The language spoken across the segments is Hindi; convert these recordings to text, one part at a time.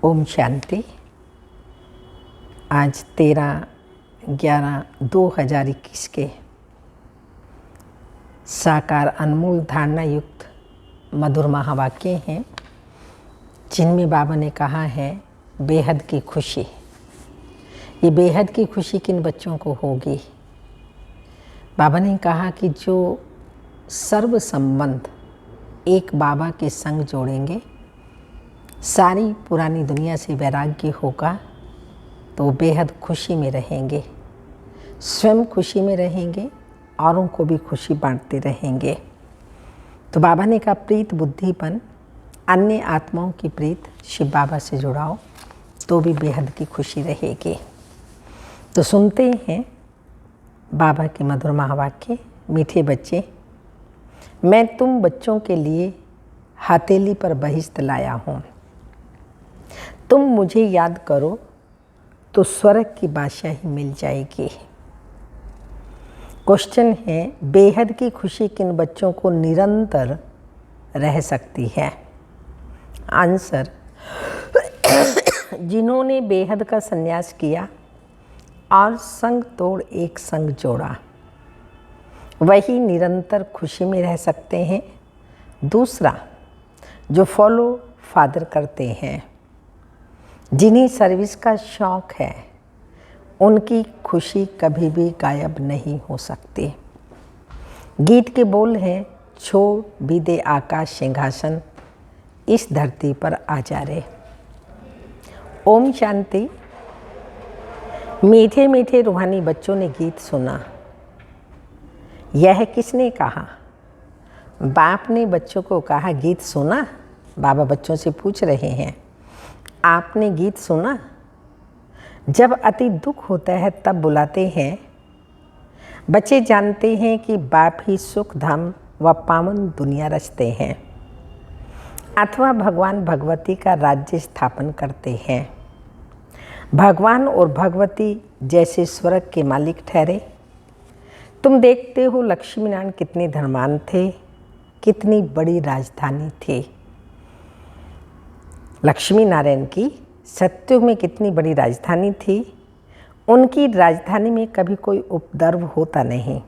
ओम शांति। आज 13/11/2021 के साकार अनमोल धारणा युक्त मधुर महावाक्य हैं, जिनमें बाबा ने कहा है बेहद की खुशी। ये बेहद की खुशी किन बच्चों को होगी? बाबा ने कहा कि जो सर्व संबंध एक बाबा के संग जोड़ेंगे, सारी पुरानी दुनिया से वैराग्य होगा, तो बेहद खुशी में रहेंगे, स्वयं खुशी में रहेंगे, औरों को भी खुशी बांटते रहेंगे। तो बाबा ने कहा प्रीत बुद्धिपन, अन्य आत्माओं की प्रीत शिव बाबा से जुड़ाओ तो भी बेहद की खुशी रहेगी। तो सुनते हैं बाबा के मधुर महावाक्य। मीठे बच्चे, मैं तुम बच्चों के लिए हथेली पर बहिश्त लाया हूँ। तुम मुझे याद करो तो स्वर्ग की बादशाही मिल जाएगी। क्वेश्चन है, बेहद की खुशी किन बच्चों को निरंतर रह सकती है? आंसर, जिन्होंने बेहद का संन्यास किया और संग तोड़ एक संग जोड़ा, वही निरंतर खुशी में रह सकते हैं। दूसरा, जो फॉलो फादर करते हैं, जिन्हें सर्विस का शौक है, उनकी खुशी कभी भी गायब नहीं हो सकती। गीत के बोल हैं, छोड़ भी दे आकाश सिंहासन, इस धरती पर आ जा रे। ओम शांति। मीठे मीठे रूहानी बच्चों ने गीत सुना। यह किसने कहा? बाप ने बच्चों को कहा गीत सुना। बाबा बच्चों से पूछ रहे हैं, आपने गीत सुना? जब अति दुख होता है तब बुलाते हैं। बच्चे जानते हैं कि बाप ही सुख धाम व पावन दुनिया रचते हैं, अथवा भगवान भगवती का राज्य स्थापन करते हैं। भगवान और भगवती जैसे स्वर्ग के मालिक ठहरे। तुम देखते हो लक्ष्मी नारायण कितने धर्मान थे, कितनी बड़ी राजधानी थी। लक्ष्मी नारायण की सत्युग में कितनी बड़ी राजधानी थी। उनकी राजधानी में कभी कोई उपद्रव होता नहीं।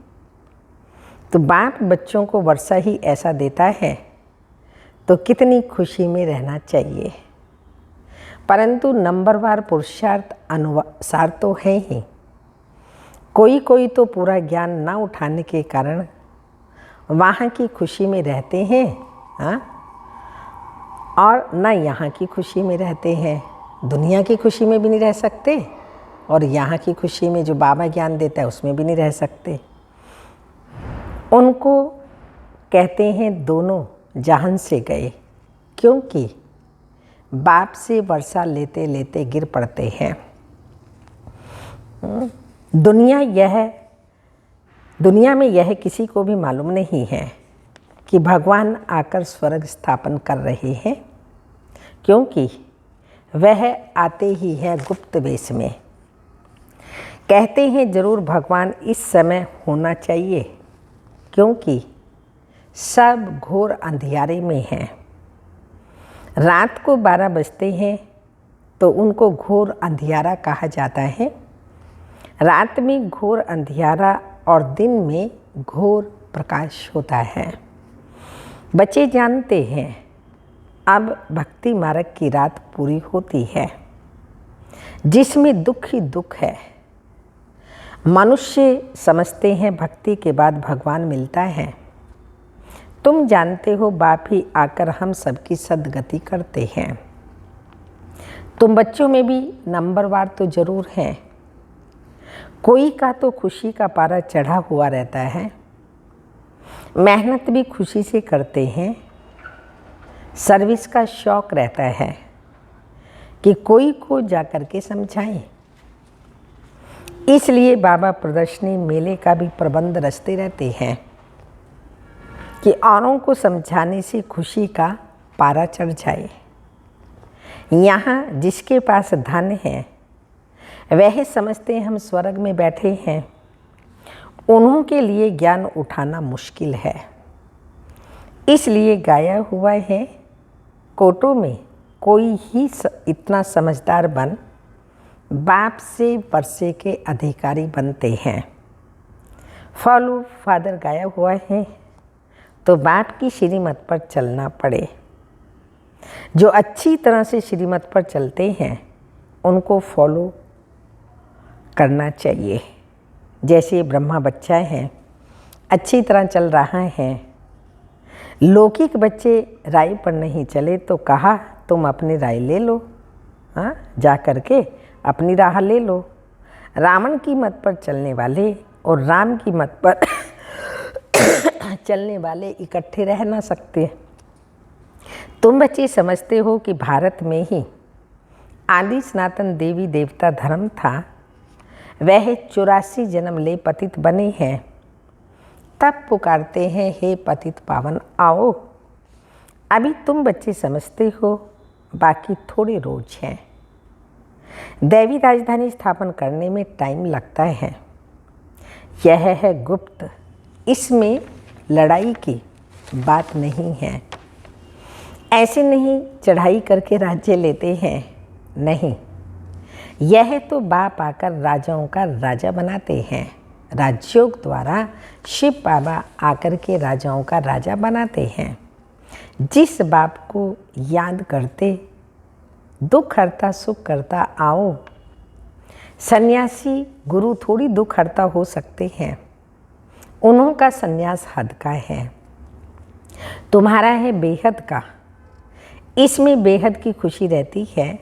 तो बाप बच्चों को वर्षा ही ऐसा देता है, तो कितनी खुशी में रहना चाहिए। परंतु नंबरवार पुरुषार्थ अनुसार तो है ही। कोई कोई तो पूरा ज्ञान ना उठाने के कारण वहाँ की खुशी में रहते हैं, हाँ, और न यहाँ की खुशी में रहते हैं। दुनिया की खुशी में भी नहीं रह सकते और यहाँ की खुशी में जो बाबा ज्ञान देता है उसमें भी नहीं रह सकते। उनको कहते हैं दोनों जहान से गए, क्योंकि बाप से वर्षा लेते लेते गिर पड़ते हैं। दुनिया में यह किसी को भी मालूम नहीं है कि भगवान आकर स्वर्ग स्थापन कर रहे हैं, क्योंकि वह आते ही है गुप्त वेश में। कहते हैं जरूर भगवान इस समय होना चाहिए, क्योंकि सब घोर अंधियारे में हैं। रात को 12 बजते हैं तो उनको घोर अंधियारा कहा जाता है। रात में घोर अंधियारा और दिन में घोर प्रकाश होता है। बच्चे जानते हैं अब भक्ति मार्ग की रात पूरी होती है, जिसमें दुख ही दुख है। मनुष्य समझते हैं भक्ति के बाद भगवान मिलता है। तुम जानते हो बाप ही आकर हम सबकी सद्गति करते हैं। तुम बच्चों में भी नंबरवार तो जरूर हैं। कोई का तो खुशी का पारा चढ़ा हुआ रहता है, मेहनत भी खुशी से करते हैं, सर्विस का शौक रहता है कि कोई को जाकर के समझाएं। इसलिए बाबा प्रदर्शनी मेले का भी प्रबंध रचते रहते हैं कि औरों को समझाने से खुशी का पारा चढ़ जाए। यहाँ जिसके पास धन है वह समझते हम स्वर्ग में बैठे हैं, उन्हों के लिए ज्ञान उठाना मुश्किल है। इसलिए गाया हुआ है, कोटों में कोई ही इतना समझदार बन बाप से वर्षे के अधिकारी बनते हैं। फॉलो फादर गाया हुआ है, तो बाप की श्रीमत पर चलना पड़े। जो अच्छी तरह से श्रीमत पर चलते हैं उनको फॉलो करना चाहिए। जैसे ब्रह्मा बच्चा है, अच्छी तरह चल रहा है। लौकिक बच्चे राय पर नहीं चले तो कहा तुम अपनी राय ले लो, हाँ जा कर के अपनी राह ले लो। रावण की मत पर चलने वाले और राम की मत पर चलने वाले इकट्ठे रह ना सकते। तुम बच्चे समझते हो कि भारत में ही आदि सनातन देवी देवता धर्म था, वह 84 जन्म ले पतित बने हैं, तब पुकारते हैं हे पतित पावन आओ। अभी तुम बच्चे समझते हो, बाकी थोड़े रोज हैं। दैवी राजधानी स्थापन करने में टाइम लगता है। यह है गुप्त, इसमें लड़ाई की बात नहीं है। ऐसे नहीं चढ़ाई करके राज्य लेते हैं, नहीं, यह तो बाप आकर राजाओं का राजा बनाते हैं। राजयोग द्वारा शिव बाबा आकर के राजाओं का राजा बनाते हैं। जिस बाप को याद करते दुख हरता सुख करता आओ। सन्यासी गुरु थोड़ी दुख हरता हो सकते हैं, उन्हों का सन्यास हद का है, तुम्हारा है बेहद का। इसमें बेहद की खुशी रहती है।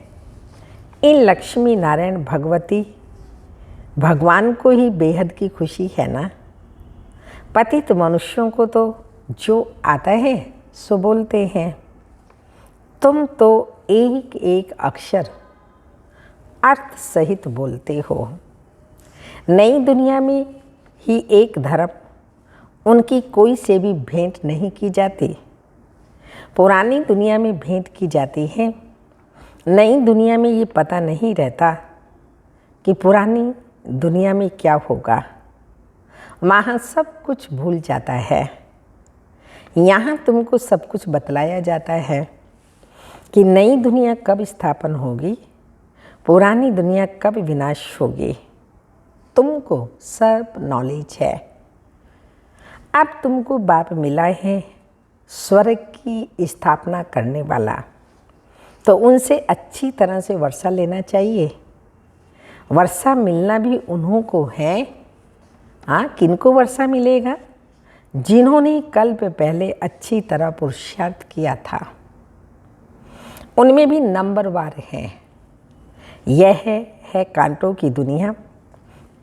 इन लक्ष्मी नारायण भगवती भगवान को ही बेहद की खुशी है ना। पतित मनुष्यों को तो जो आता है सो बोलते हैं। तुम तो एक एक अक्षर अर्थ सहित बोलते हो। नई दुनिया में ही एक धर्म, उनकी कोई से भी भेंट नहीं की जाती। पुरानी दुनिया में भेंट की जाती है। नई दुनिया में ये पता नहीं रहता कि पुरानी दुनिया में क्या होगा। वहाँ सब कुछ भूल जाता है। यहाँ तुमको सब कुछ बतलाया जाता है कि नई दुनिया कब स्थापन होगी, पुरानी दुनिया कब विनाश होगी। तुमको सब नॉलेज है। अब तुमको बाप मिला है स्वर्ग की स्थापना करने वाला, तो उनसे अच्छी तरह से वर्षा लेना चाहिए। वर्षा मिलना भी उन्हों को है। हाँ, किनको वर्षा मिलेगा? जिन्होंने कल्प पहले अच्छी तरह पुरुषार्थ किया था। उनमें भी नंबरवार हैं। यह है कांटों की दुनिया।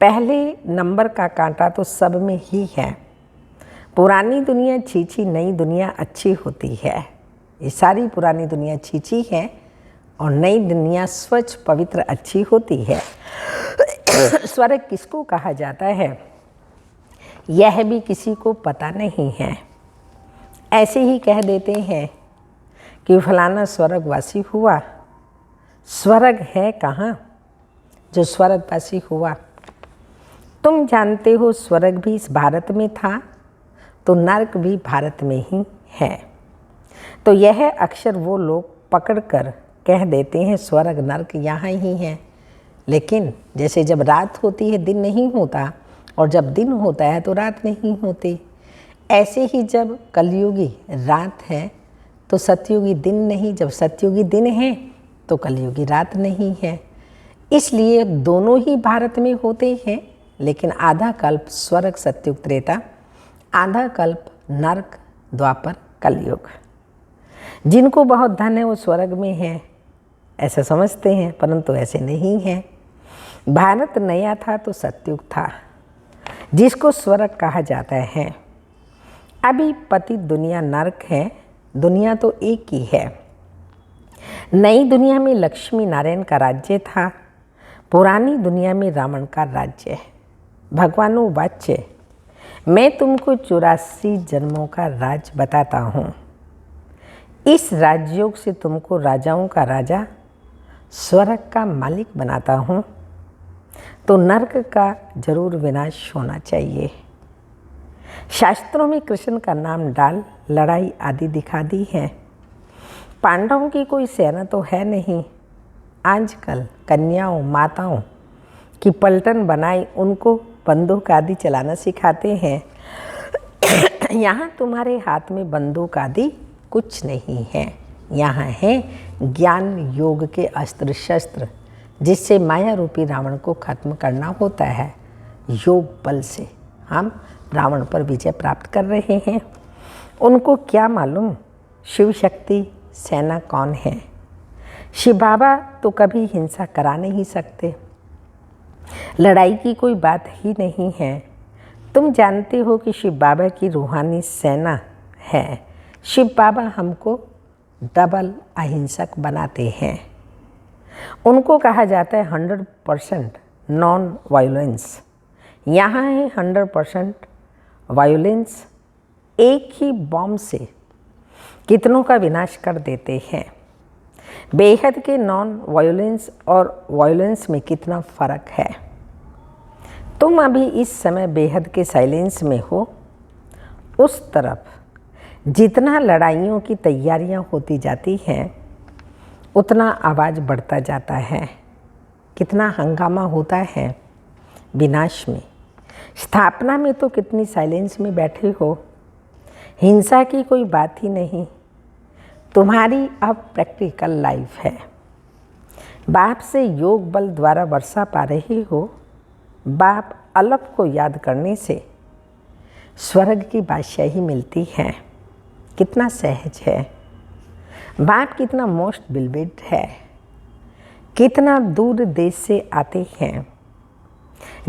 पहले नंबर का कांटा तो सब में ही है। पुरानी दुनिया छीछी, नई दुनिया अच्छी होती है। ये सारी पुरानी दुनिया छीछी है और नई दुनिया स्वच्छ पवित्र अच्छी होती है। स्वर्ग किसको कहा जाता है यह भी किसी को पता नहीं है। ऐसे ही कह देते हैं कि फलाना स्वर्गवासी हुआ। स्वर्ग है कहाँ जो स्वर्गवासी हुआ? तुम जानते हो स्वर्ग भी इस भारत में था, तो नरक भी भारत में ही है। तो यह अक्षर वो लोग पकड़कर कह देते हैं स्वर्ग नरक यहाँ ही है। लेकिन जैसे जब रात होती है दिन नहीं होता, और जब दिन होता है तो रात नहीं होती। ऐसे ही जब कलयुगी रात है तो सतयुगी दिन नहीं, जब सतयुगी दिन है तो कलयुगी रात नहीं है। इसलिए दोनों ही भारत में होते हैं, लेकिन आधा कल्प स्वर्ग सतयुग त्रेता, आधा कल्प नरक द्वापर कलयुग। जिनको बहुत धन है वो स्वर्ग में है ऐसा समझते हैं, परंतु ऐसे नहीं है। भारत नया था तो सतयुग था, जिसको स्वर्ग कहा जाता है। अभी पतित दुनिया नरक है, दुनिया तो एक ही है। नई दुनिया में लक्ष्मी नारायण का राज्य था, पुरानी दुनिया में रावण का राज्य। भगवानो वाच्य, मैं तुमको 84 जन्मों का राज बताता हूँ। इस राजयोग से तुमको राजाओं का राजा, स्वर्ग का मालिक बनाता हूँ, तो नरक का जरूर विनाश होना चाहिए। शास्त्रों में कृष्ण का नाम डाल लड़ाई आदि दिखा दी है। पांडवों की कोई सेना तो है नहीं। आजकल कन्याओं माताओं की पलटन बनाई उनको बंदूक आदि चलाना सिखाते हैं। यहाँ तुम्हारे हाथ में बंदूक आदि कुछ नहीं है। यहाँ है ज्ञान योग के अस्त्र शस्त्र, जिससे माया रूपी रावण को खत्म करना होता है। योग बल से हम रावण पर विजय प्राप्त कर रहे हैं। उनको क्या मालूम शिव शक्ति सेना कौन है। शिव बाबा तो कभी हिंसा करा नहीं सकते। लड़ाई की कोई बात ही नहीं है। तुम जानते हो कि शिव बाबा की रूहानी सेना है। शिव बाबा हमको डबल अहिंसक बनाते हैं। उनको कहा जाता है 100% नॉन वायलेंस। यहाँ है 100% वायलेंस। एक ही बॉम्ब से कितनों का विनाश कर देते हैं। बेहद के नॉन वायलेंस और वायलेंस में कितना फ़र्क है। तुम अभी इस समय बेहद के साइलेंस में हो। उस तरफ जितना लड़ाइयों की तैयारियां होती जाती हैं, उतना आवाज़ बढ़ता जाता है। कितना हंगामा होता है विनाश में। स्थापना में तो कितनी साइलेंस में बैठे हो। हिंसा की कोई बात ही नहीं। तुम्हारी अब प्रैक्टिकल लाइफ है। बाप से योग बल द्वारा वर्षा पा रहे हो। बाप अलग को याद करने से स्वर्ग की बादशाही मिलती है। कितना सहज है। बाप कितना मोस्ट बिलवेड है। कितना दूर देश से आते हैं।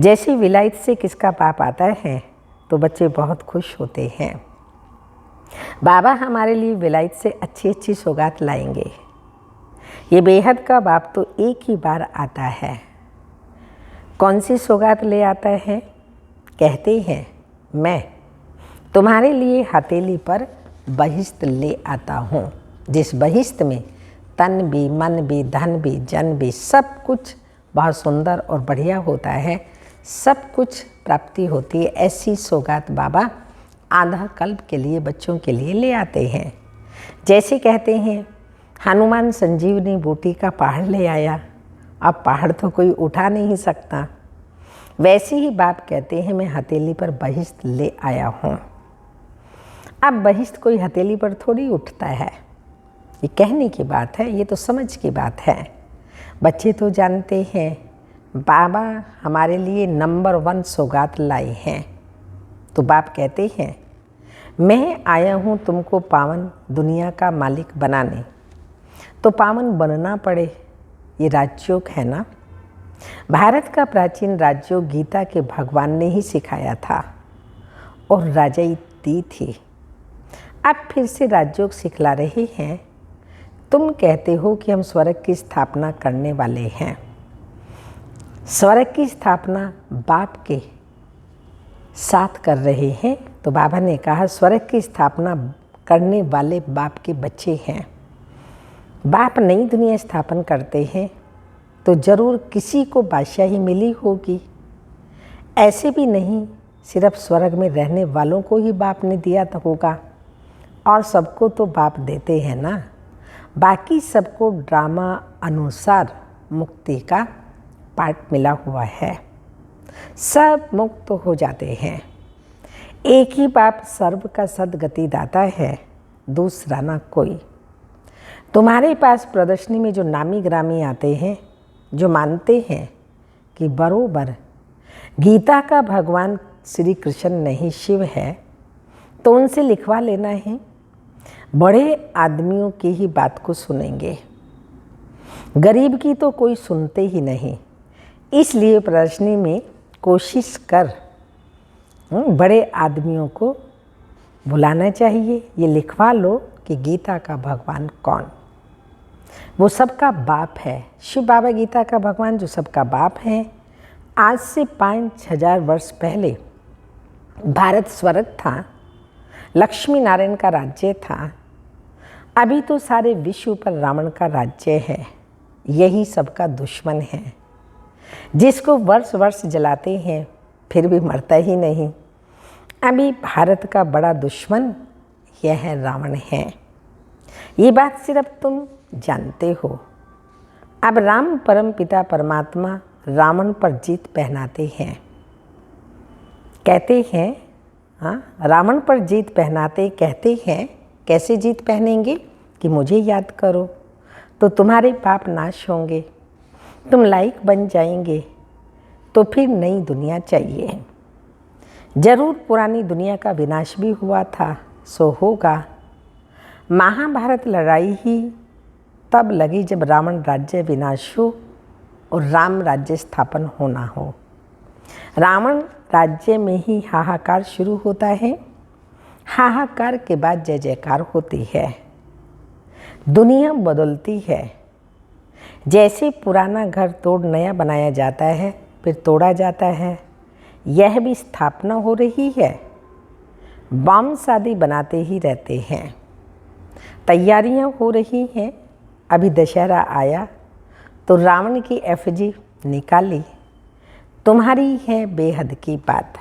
जैसे विलायत से किसका बाप आता है तो बच्चे बहुत खुश होते हैं। बाबा हमारे लिए विलायत से अच्छी अच्छी सौगात लाएंगे। ये बेहद का बाप तो एक ही बार आता है। कौन सी सौगात ले आता है? कहते हैं मैं तुम्हारे लिए हथेली पर बहिश्त ले आता हूँ, जिस बहिश्त में तन भी मन भी धन भी जन भी सब कुछ बहुत सुंदर और बढ़िया होता है। सब कुछ प्राप्ति होती है। ऐसी सौगात बाबा आधा कल्प के लिए बच्चों के लिए ले आते हैं। जैसे कहते हैं हनुमान संजीवनी बूटी का पहाड़ ले आया। अब पहाड़ तो कोई उठा नहीं सकता। वैसे ही बाप कहते हैं मैं हथेली पर बहिश्त ले आया हूँ। अब बहिश्त कोई हथेली पर थोड़ी उठता है। ये कहने की बात है, ये तो समझ की बात है। बच्चे तो जानते हैं बाबा हमारे लिए नंबर 1 सौगात लाए हैं। तो बाप कहते हैं मैं आया हूँ तुमको पावन दुनिया का मालिक बनाने। तो पावन बनना पड़े, ये राजयोग है ना। भारत का प्राचीन राजयोग गीता के भगवान ने ही सिखाया था और राजाई दी थी। अब फिर से राजयोग सिखला रहे हैं। तुम कहते हो कि हम स्वर्ग की स्थापना करने वाले हैं। स्वर्ग की स्थापना बाप के साथ कर रहे हैं। तो बाबा ने कहा स्वर्ग की स्थापना करने वाले बाप के बच्चे हैं। बाप नई दुनिया स्थापन करते हैं तो ज़रूर किसी को बादशाही मिली होगी। ऐसे भी नहीं सिर्फ स्वर्ग में रहने वालों को ही बाप ने दिया तो होगा, और सबको तो बाप देते हैं ना। बाकी सबको ड्रामा अनुसार मुक्ति का पाठ मिला हुआ है। सब मुक्त हो जाते हैं। एक ही बाप सर्व का सदगति दाता है, दूसरा ना कोई। तुम्हारे पास प्रदर्शनी में जो नामी ग्रामी आते हैं, जो मानते हैं कि बरोबर गीता का भगवान श्री कृष्ण नहीं शिव है, तो उनसे लिखवा लेना है। बड़े आदमियों की ही बात को सुनेंगे, गरीब की तो कोई सुनते ही नहीं। इसलिए प्रदर्शनी में कोशिश कर बड़े आदमियों को बुलाना चाहिए। ये लिखवा लो कि गीता का भगवान कौन? वो सबका बाप है। शिव बाबा गीता का भगवान जो सबका बाप है। आज से 5000 वर्ष पहले भारत स्वर्ग था, लक्ष्मी नारायण का राज्य था। अभी तो सारे विश्व पर रावण का राज्य है। यही सबका दुश्मन है, जिसको वर्ष वर्ष जलाते हैं फिर भी मरता ही नहीं। अभी भारत का बड़ा दुश्मन यह रावण है। ये बात सिर्फ तुम जानते हो। अब राम परम पिता परमात्मा रावण पर जीत पहनाते हैं। कहते हैं, हाँ, रावण पर जीत पहनाते कहते हैं। कैसे जीत पहनेंगे? कि मुझे याद करो तो तुम्हारे पाप नाश होंगे, तुम लायक बन जाएंगे, तो फिर नई दुनिया चाहिए। जरूर पुरानी दुनिया का विनाश भी हुआ था, सो होगा। महाभारत लड़ाई ही तब लगी जब रावण राज्य विनाश हो और राम राज्य स्थापन होना हो। रावण राज्य में ही हाहाकार शुरू होता है। हाहाकार के बाद जय जयकार होती है। दुनिया बदलती है। जैसे पुराना घर तोड़ नया बनाया जाता है, फिर तोड़ा जाता है, यह भी स्थापना हो रही है। बम शादी बनाते ही रहते हैं। तैयारियां हो रही हैं। अभी दशहरा आया तो रावण की एफजी निकाली। तुम्हारी है बेहद की बात।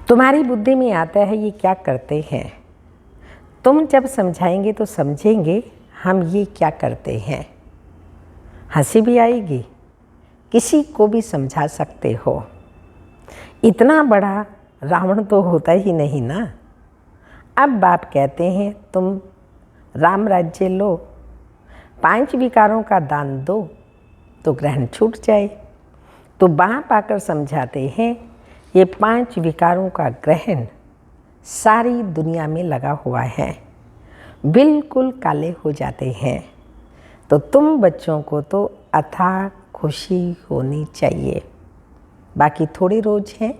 तुम्हारी बुद्धि में आता है ये क्या करते हैं। तुम जब समझाएंगे तो समझेंगे हम ये क्या करते हैं। हंसी भी आएगी। किसी को भी समझा सकते हो। इतना बड़ा रावण तो होता ही नहीं ना। अब बाप कहते हैं तुम राम राज्य लो, 5 विकारों का दान दो तो ग्रहण छूट जाए। तो बाप आकर समझाते हैं ये 5 विकारों का ग्रहण सारी दुनिया में लगा हुआ है, बिल्कुल काले हो जाते हैं। तो तुम बच्चों को तो अथाह खुशी होनी चाहिए। बाकी थोड़े रोज हैं।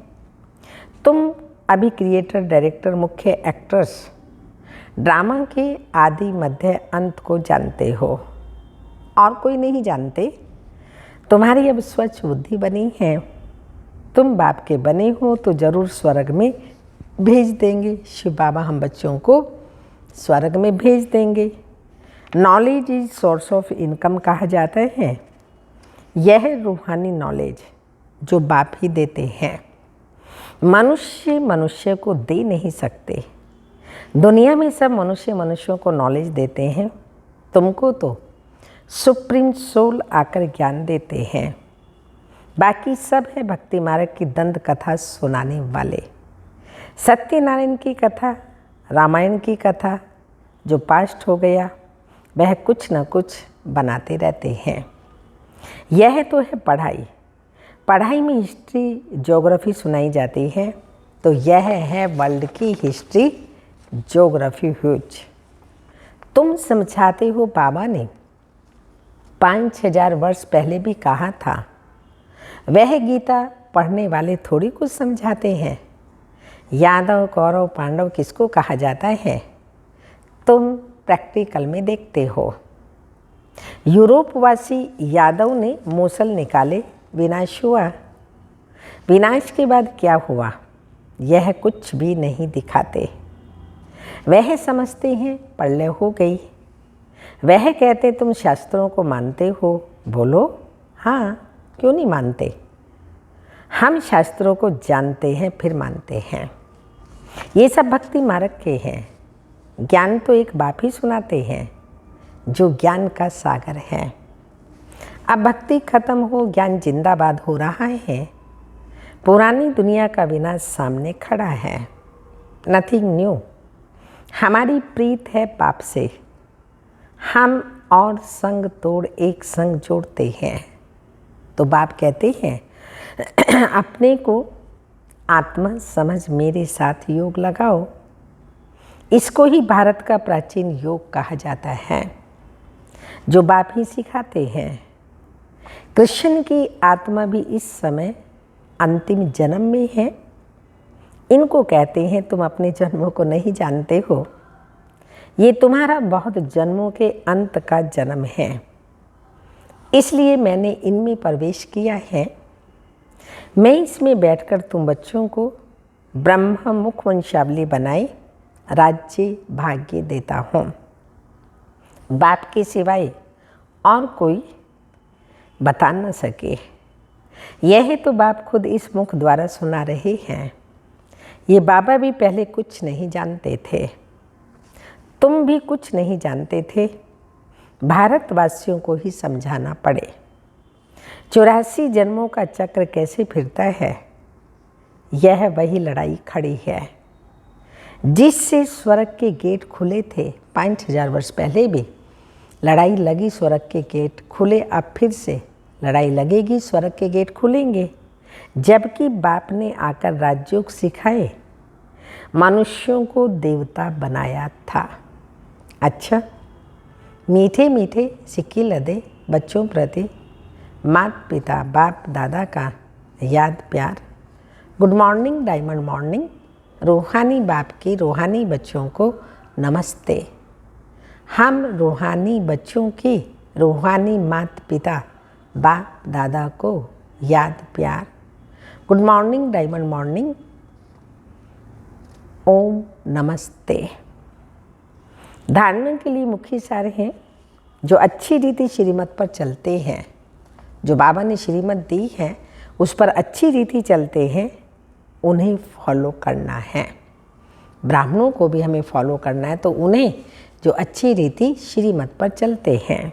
तुम अभी क्रिएटर, डायरेक्टर, मुख्य एक्ट्रेस, ड्रामा के आदि मध्य अंत को जानते हो, और कोई नहीं जानते। तुम्हारी अब स्वच्छ बुद्धि बनी है। तुम बाप के बने हो तो जरूर स्वर्ग में भेज देंगे। शिव बाबा हम बच्चों को स्वर्ग में भेज देंगे। Knowledge is source of income कहा जाता है। यह रूहानी नॉलेज जो बाप ही देते हैं। मनुष्य को दे नहीं सकते। दुनिया में सब मनुष्यों को नॉलेज देते हैं। तुमको तो सुप्रीम सोल आकर ज्ञान देते हैं। बाकी सब है भक्ति मार्ग की दंत कथा सुनाने वाले। सत्यनारायण की कथा, रामायण की कथा जो पास्ट हो गया वह कुछ न कुछ बनाते रहते हैं। यह तो है पढ़ाई। पढ़ाई में हिस्ट्री, ज्योग्राफी सुनाई जाती है, तो यह है वर्ल्ड की हिस्ट्री, ज्योग्राफी ह्यूज। तुम समझाते हो बाबा ने 5000 वर्ष पहले भी कहा था। वह गीता पढ़ने वाले थोड़ी कुछ समझाते हैं। यादव, कौरव, पांडव किसको कहा जाता है तुम प्रैक्टिकल में देखते हो। यूरोपवासी यादव ने मूसल निकाले, विनाश हुआ। विनाश के बाद क्या हुआ यह कुछ भी नहीं दिखाते। वह समझते हैं प्रलय हो गई। वह कहते तुम शास्त्रों को मानते हो। बोलो हाँ, क्यों नहीं मानते। हम शास्त्रों को जानते हैं फिर मानते हैं। ये सब भक्ति मार्ग के हैं। ज्ञान तो एक बाप ही सुनाते हैं जो ज्ञान का सागर है। अब भक्ति खत्म हो, ज्ञान जिंदाबाद हो रहा है। पुरानी दुनिया का विनाश सामने खड़ा है। Nothing new. हमारी प्रीत है पाप से। हम और संग तोड़ एक संग जोड़ते हैं। तो बाप कहते हैं अपने को आत्मा समझ मेरे साथ योग लगाओ। इसको ही भारत का प्राचीन योग कहा जाता है, जो बाप ही सिखाते हैं। कृष्ण की आत्मा भी इस समय अंतिम जन्म में है। इनको कहते हैं तुम अपने जन्मों को नहीं जानते हो। ये तुम्हारा बहुत जन्मों के अंत का जन्म है, इसलिए मैंने इनमें प्रवेश किया है। मैं इसमें बैठकर तुम बच्चों को ब्रह्म मुख वंशावली बनाए राज्य भाग्य देता हूँ। बाप के सिवाय और कोई बता न सके। यह तो बाप खुद इस मुख द्वारा सुना रहे हैं। ये बाबा भी पहले कुछ नहीं जानते थे, तुम भी कुछ नहीं जानते थे। भारतवासियों को ही समझाना पड़े 84 जन्मों का चक्र कैसे फिरता है। यह वही लड़ाई खड़ी है जिससे स्वर्ग के गेट खुले थे। 5000 वर्ष पहले भी लड़ाई लगी, स्वर्ग के गेट खुले। अब फिर से लड़ाई लगेगी, स्वर्ग के गेट खुलेंगे। जबकि बाप ने आकर राजयोग सिखाए, मनुष्यों को देवता बनाया था। अच्छा, मीठे मीठे सिक्के लदे बच्चों प्रति माता पिता बाप दादा का याद प्यार। Good morning diamond morning. रूहानी बाप के रूहानी बच्चों को नमस्ते। हम रूहानी बच्चों के रूहानी माता पिता बाप दादा को याद प्यार। Good morning diamond morning. Om नमस्ते। धारणा के लिए मुख्य सार हैं जो अच्छी रीति श्रीमत पर चलते हैं, जो बाबा ने श्रीमत दी है उस पर अच्छी रीति चलते हैं, उन्हें फॉलो करना है। ब्राह्मणों को भी हमें फॉलो करना है, तो उन्हें जो अच्छी रीति श्रीमत पर चलते हैं।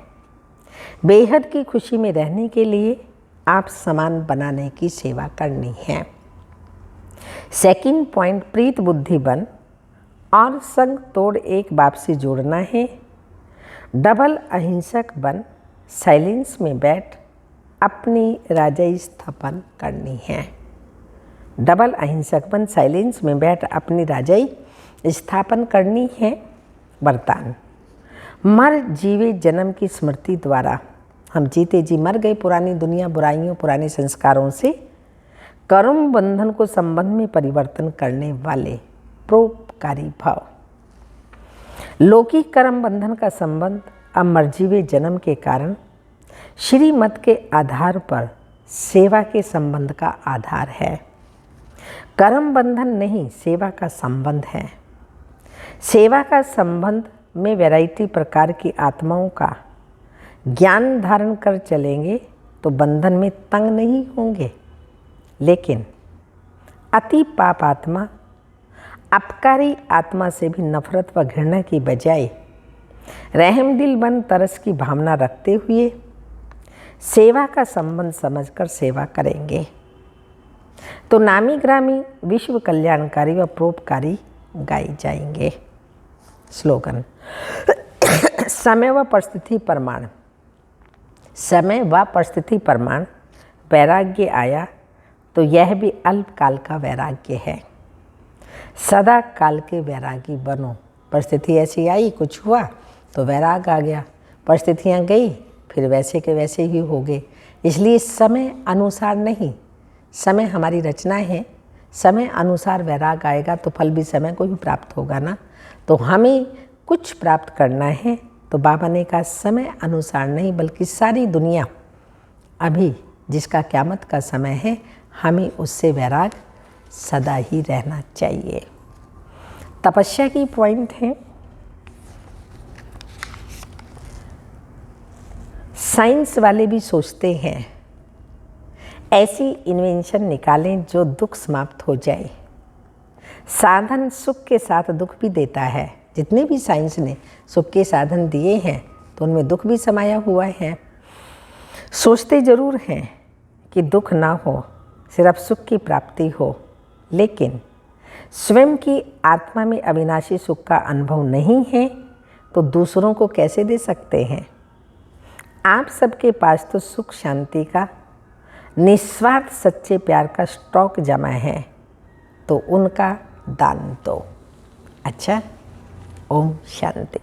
बेहद की खुशी में रहने के लिए आप समान बनाने की सेवा करनी है। सेकंड पॉइंट, प्रीत बुद्धि बन और संग तोड़ एक बाप से जोड़ना है। डबल अहिंसक बन साइलेंस में बैठ अपनी राजाई स्थापन करनी है। डबल अहिंसक बन साइलेंस में बैठ अपनी राजाई स्थापन करनी है। वरदान, मर जीवे जन्म की स्मृति द्वारा हम जीते जी मर गए पुरानी दुनिया, बुराइयों, पुराने संस्कारों से कर्म बंधन को संबंध में परिवर्तन करने वाले परोपकारी भाव। लौकिक कर्म बंधन का संबंध अब मरजीवे जन्म के कारण श्रीमत के आधार पर सेवा के संबंध का आधार है। कर्म बंधन नहीं, सेवा का संबंध है। सेवा का संबंध में वैरायटी प्रकार की आत्माओं का ज्ञान धारण कर चलेंगे तो बंधन में तंग नहीं होंगे। लेकिन अति पाप आत्मा अपकारी आत्मा से भी नफरत व घृणा की बजाय रहम दिल बन तरस की भावना रखते हुए सेवा का संबंध समझकर सेवा करेंगे तो नामी ग्रामी विश्व कल्याणकारी व परोपकारी गाए जाएंगे। स्लोगन, समय व परिस्थिति प्रमाण। समय व परिस्थिति प्रमाण वैराग्य आया तो यह भी अल्पकाल का वैराग्य है। सदा काल के वैरागी बनो। परिस्थिति ऐसी आई, कुछ हुआ तो वैराग आ गया, परिस्थितियाँ गई फिर वैसे के वैसे ही हो गए। इसलिए समय अनुसार नहीं, समय हमारी रचना है, समय अनुसार वैराग आएगा तो फल भी समय को ही प्राप्त होगा ना। तो हमें कुछ प्राप्त करना है तो बाबा ने कहा समय अनुसार नहीं, बल्कि सारी दुनिया अभी जिसका क़यामत का समय है, हमें उससे वैराग सदा ही रहना चाहिए। तपस्या की पॉइंट है, साइंस वाले भी सोचते हैं ऐसी इन्वेंशन निकालें जो दुख समाप्त हो जाए। साधन सुख के साथ दुख भी देता है। जितने भी साइंस ने सुख के साधन दिए हैं तो उनमें दुख भी समाया हुआ है। सोचते ज़रूर हैं कि दुख ना हो, सिर्फ सुख की प्राप्ति हो, लेकिन स्वयं की आत्मा में अविनाशी सुख का अनुभव नहीं है तो दूसरों को कैसे दे सकते हैं। आप सबके पास तो सुख शांति का निस्वार्थ सच्चे प्यार का स्टॉक जमा है, तो उनका दान दो। अच्छा, ओम शांति।